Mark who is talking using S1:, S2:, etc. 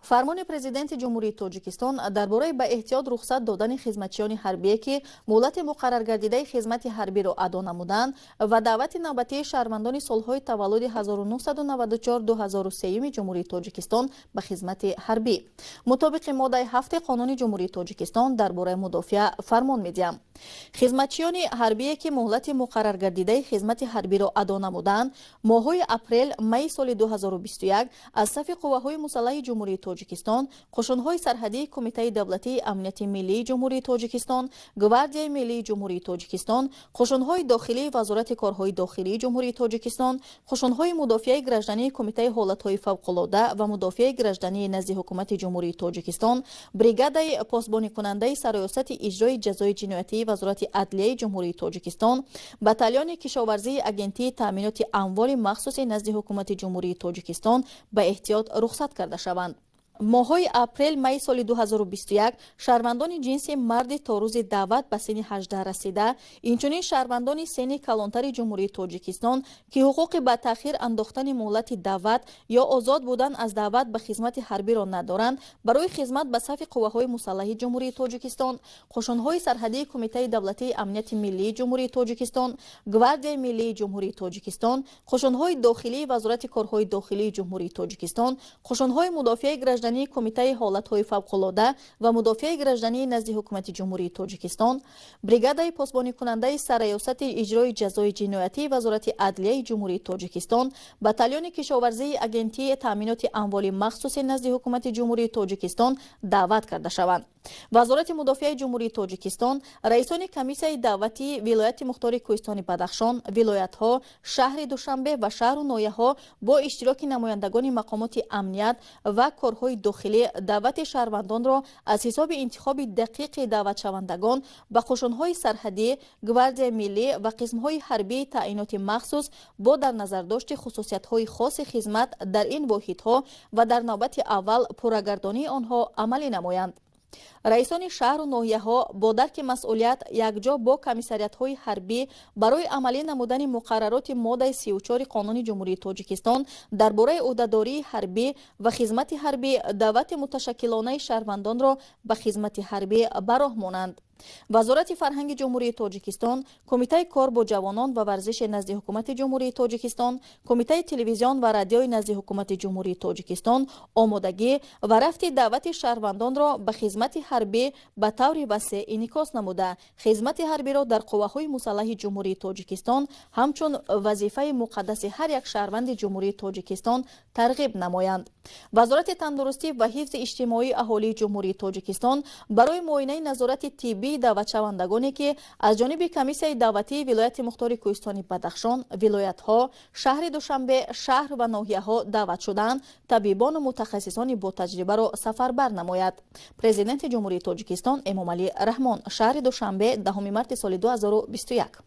S1: фармони президенти ҷумҳурии тоҷикистон дар бораи ба эҳтиёт рухсат додани хизматчиёни ҳарбие ки муҳлати муқарраргардидаи хизмати ҳарбиро адо намуданд ва даъвати навбатии шаҳрвандони солҳои таваллуди 1994-2003 ҷумҳурии тоҷикистон ба хизмати ҳарбӣ. мутобиқи моддаи 7 қонуни ҷумҳурии тоҷикистон дар бораи мудофиа фармон медиҳам. хизматчиёни ҳарбие ки муҳлати муқарраргардидаи хизмати ҳарбиро адо намуданд моҳҳои апрел майи соли 2021 аз сафи қувваҳои мусаллаҳи ҷумҳурии тоҷикистон, қушунҳои сарҳадии Кумитаи давлатии амнияти миллии ҷумҳурии тоҷикистон, гвардияи миллии ҷумҳурии тоҷикистон, қушунҳои дохилии вазорати корҳои дохилии ҷумҳурии тоҷикистон, қушунҳои мудофиаи граждании Кумитаи ҳолатҳои фавқулода ва мудофиаи граждании назди ҳукумати ҷумҳурии тоҷикистон, бригадаи посбоникунандаи сароёсати иҷрои ҷазои ҷиноятии вазорати адлияи ҷумҳурии тоҷикистон, батальони кишоварзии агентии таъминоти амвори махсуси назди ҳукумати ҷумҳурии тоҷикистон ба эҳтиёт рухсат карда шаванд. моҳҳои апрел майи соли 2021 шаҳрвандони ҷинси марди то рӯзи даъват ба синни 18 расида, инчунин шаҳрвандони синни калонтари ҷумҳурии тоҷикистон ки ҳуқуқи ба таъхир андохтани муҳлати даъват ё озод будан аз даъват ба хизмати ҳарбиро надоранд, барои хизмат ба сафи қувваҳои мусаллаҳи ҷумҳурии тоҷикистон, қушунҳои сарҳадии Кумитаи давлатии амнияти миллии ҷумҳурии тоҷикистон, гвардияи миллии ҷумҳурии тоҷикистон, қушунҳои дохилии вазорати корҳои дохилии ҷумҳурии тоҷикистон, қушунҳои мудофиаи граждании Кумитаи ҳолатҳои фавқулода ва мудофиаи граждании назди ҳукумати ҷумҳурии тоҷикистон, бригадаи посбоникунандаи сароёсати иҷрои ҷазои ҷиноятии вазорати адлияи ҷумҳурии тоҷикистон, батальони кишоварзии агентии таъминоти амволи махсуси назди ҳукумати ҷумҳурии тоҷикистон даъват карда шаванд. вазорати мудофиаи ҷумҳурии тоҷикистон, раисони комиссияи даъватии вилояти мухтори кӯҳистони Бадахшон, вилоятҳо, шаҳри Душанбе ва шаҳру ноҳияҳо бо иштироки намояндагони мақомоти амният ва корҳои дохилӣ даъвати шаҳрвандонро аз ҳисоби интихоби дақиқи даъватшавандагон ба қушунҳои сарҳадӣ, гвардияи миллӣ ва қисмҳои ҳарбии таъиноти махсус бо дар назардошти хусусиятҳои хоси хизмат дар ин воҳидҳо ва дар навбати аввал пуррагардонии онҳо амалӣ намоянд. раисони шаҳру ноҳияҳо бо дарки масъулият якҷо бо комиссариятҳои ҳарбӣ барои амалӣ намудани муқаррароти моддаи 34 қонуни ҷумҳурии тоҷикистон дар бораи ӯҳдадории ҳарбӣ ва хизмати ҳарбӣ даъвати муташаккилонаи шаҳрвандонро ба хизмати ҳарбӣ ба роҳ монанд. вазорати фарҳанги ҷумҳурии тоҷикистон, Кумитаи кор бо ҷавонон ва варзиши назди ҳукумати ҷумҳурии тоҷикистон, Кумитаи телевизион ва радиои назди ҳукумати ҷумҳурии тоҷикистон омодагӣ ва рафти даъвати шаҳрвандонро ба хизмати ҳарбӣ ба таври васеъ инъикос намуда, хизмати ҳарбиро дар қувваҳои мусаллаҳи ҷумҳурии тоҷикистон ҳамчун вазифаи муқаддаси ҳар як шаҳрванди ҷумҳурии тоҷикистон тарғиб намоянд. вазорати тандурустӣ ва ҳифзи иҷтимоии аҳолии ҷумҳурии тоҷикистон барои муоинаи назорати тиббии даъватшавандагоне ки аз ҷониби комиссияи даъватии вилояти мухтори кӯҳистони Бадахшон, вилоятҳо, шаҳри Душанбе, шаҳр ва ноҳияҳо даъват шуданд, табибону мутахассисони ботаҷрибаро сафарбар намояд. президенти ҷумҳурии тоҷикистон Эмомалӣ Раҳмон, шаҳри Душанбе, 10 марти соли 2021.